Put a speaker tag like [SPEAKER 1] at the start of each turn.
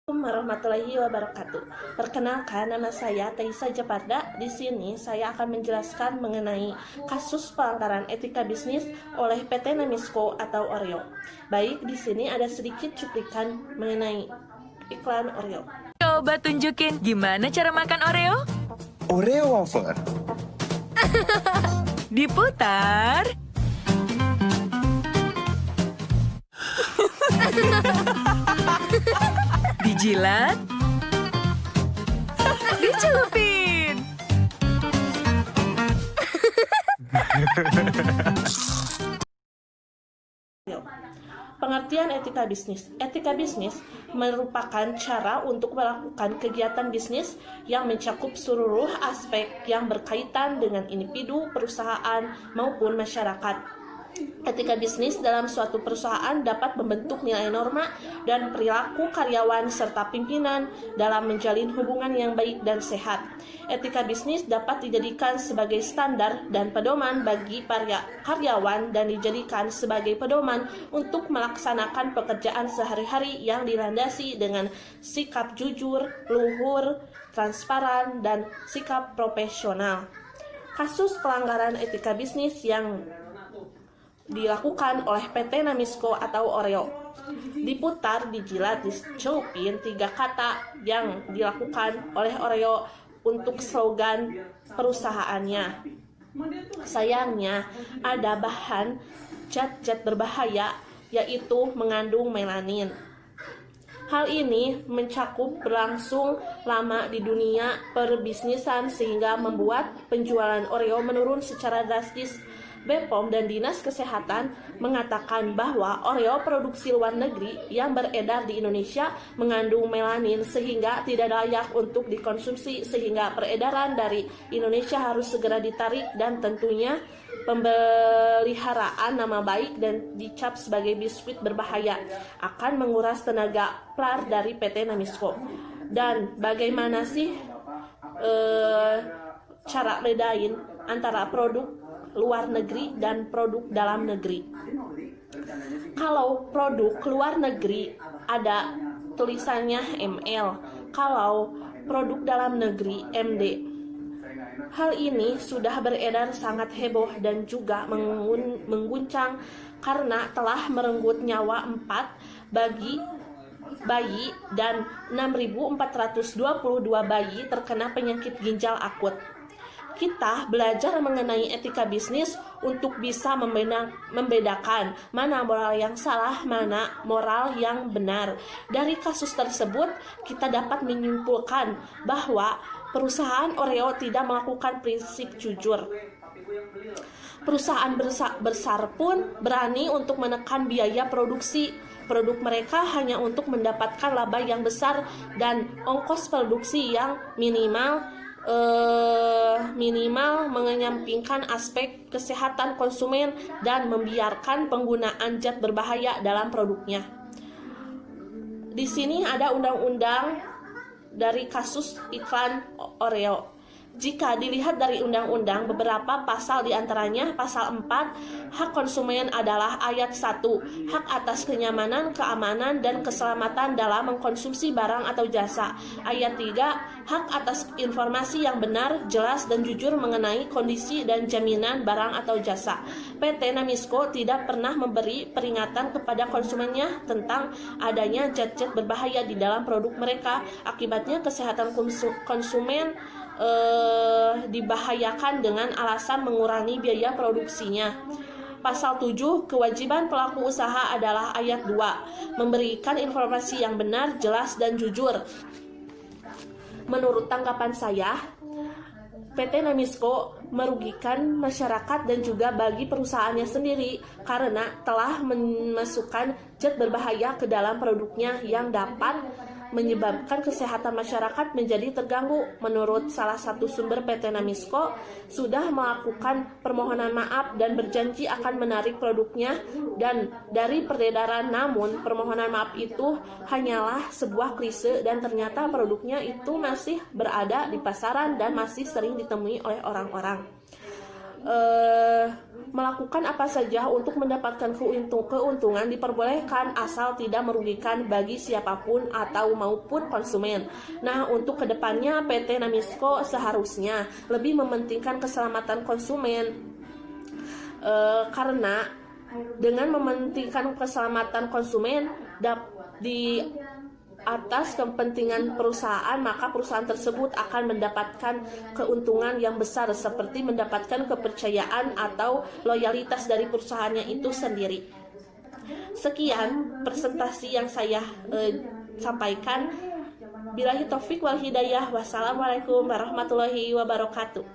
[SPEAKER 1] Assalamualaikum warahmatullahi wabarakatuh. Perkenalkan, nama saya Taisa Japarda. Di sini saya akan menjelaskan mengenai kasus pelanggaran etika bisnis oleh PT Namisco atau Oreo. Baik, di sini ada sedikit cuplikan mengenai iklan Oreo.
[SPEAKER 2] Coba tunjukin gimana cara makan Oreo.
[SPEAKER 3] Oreo wafer.
[SPEAKER 2] Diputar. Dijilat. Dicelupin.
[SPEAKER 1] Pengertian etika bisnis. Etika bisnis merupakan cara untuk melakukan kegiatan bisnis yang mencakup seluruh aspek yang berkaitan dengan individu, perusahaan, maupun masyarakat. Etika bisnis dalam suatu perusahaan dapat membentuk nilai norma dan perilaku karyawan serta pimpinan dalam menjalin hubungan yang baik dan sehat. Etika bisnis dapat dijadikan sebagai standar dan pedoman bagi para karyawan dan dijadikan sebagai pedoman untuk melaksanakan pekerjaan sehari-hari yang dilandasi dengan sikap jujur, luhur, transparan, dan sikap profesional. Kasus pelanggaran etika bisnis yang dilakukan oleh PT Namisco atau Oreo. Diputar, dijilat, dicelupin, 3 kata yang dilakukan oleh Oreo untuk slogan perusahaannya. Sayangnya, ada bahan zat-zat berbahaya yaitu mengandung melanin. Hal ini mencakup berlangsung lama di dunia perbisnisan sehingga membuat penjualan Oreo menurun secara drastis. BPOM dan Dinas Kesehatan mengatakan bahwa Oreo produksi luar negeri yang beredar di Indonesia mengandung melanin sehingga tidak layak untuk dikonsumsi, sehingga peredaran dari Indonesia harus segera ditarik dan tentunya pemeliharaan nama baik dan dicap sebagai biskuit berbahaya akan menguras tenaga PLAR dari PT Namisco. Dan bagaimana sih cara bedain antara produk luar negeri dan produk dalam negeri? Kalau produk luar negeri ada tulisannya ML, kalau produk dalam negeri MD. Hal ini sudah beredar sangat heboh dan juga mengguncang karena telah merenggut nyawa 4 bayi dan 6.422 bayi terkena penyakit ginjal akut. Kita belajar mengenai etika bisnis untuk bisa membedakan mana moral yang salah, mana moral yang benar. Dari kasus tersebut, kita dapat menyimpulkan bahwa perusahaan Oreo tidak melakukan prinsip jujur. Perusahaan besar pun berani untuk menekan biaya produksi. Produk mereka hanya untuk mendapatkan laba yang besar dan ongkos produksi yang minimal menyampingkan aspek kesehatan konsumen dan membiarkan penggunaan zat berbahaya dalam produknya. Di sini ada undang-undang dari kasus iklan Oreo. Jika dilihat dari undang-undang, beberapa pasal diantaranya pasal 4, hak konsumen adalah ayat 1, hak atas kenyamanan, keamanan, dan keselamatan dalam mengkonsumsi barang atau jasa. Ayat 3, hak atas informasi yang benar, jelas, dan jujur mengenai kondisi dan jaminan barang atau jasa. PT Namisco tidak pernah memberi peringatan kepada konsumennya tentang adanya zat-zat berbahaya di dalam produk mereka. Akibatnya kesehatan konsumen dibahayakan dengan alasan mengurangi biaya produksinya. Pasal 7, kewajiban pelaku usaha adalah ayat 2, memberikan informasi yang benar, jelas, dan jujur. Menurut tanggapan saya, PT Namisco merugikan masyarakat dan juga bagi perusahaannya sendiri karena telah memasukkan zat berbahaya ke dalam produknya yang dapat menyebabkan kesehatan masyarakat menjadi terganggu. Menurut salah satu sumber, PT Namisco sudah melakukan permohonan maaf dan berjanji akan menarik produknya dan dari peredaran. Namun permohonan maaf itu hanyalah sebuah klise dan ternyata produknya itu masih berada di pasaran dan masih sering ditemui oleh orang-orang. melakukan apa saja untuk mendapatkan keuntungan diperbolehkan asal tidak merugikan bagi siapapun atau maupun konsumen. Nah, untuk kedepannya PT Namisco seharusnya lebih mementingkan keselamatan konsumen, karena dengan mementingkan keselamatan konsumen di atas kepentingan perusahaan, maka perusahaan tersebut akan mendapatkan keuntungan yang besar seperti mendapatkan kepercayaan atau loyalitas dari perusahaannya itu sendiri. Sekian presentasi yang saya sampaikan. Billahi taufik wal hidayah. Wassalamualaikum warahmatullahi wabarakatuh.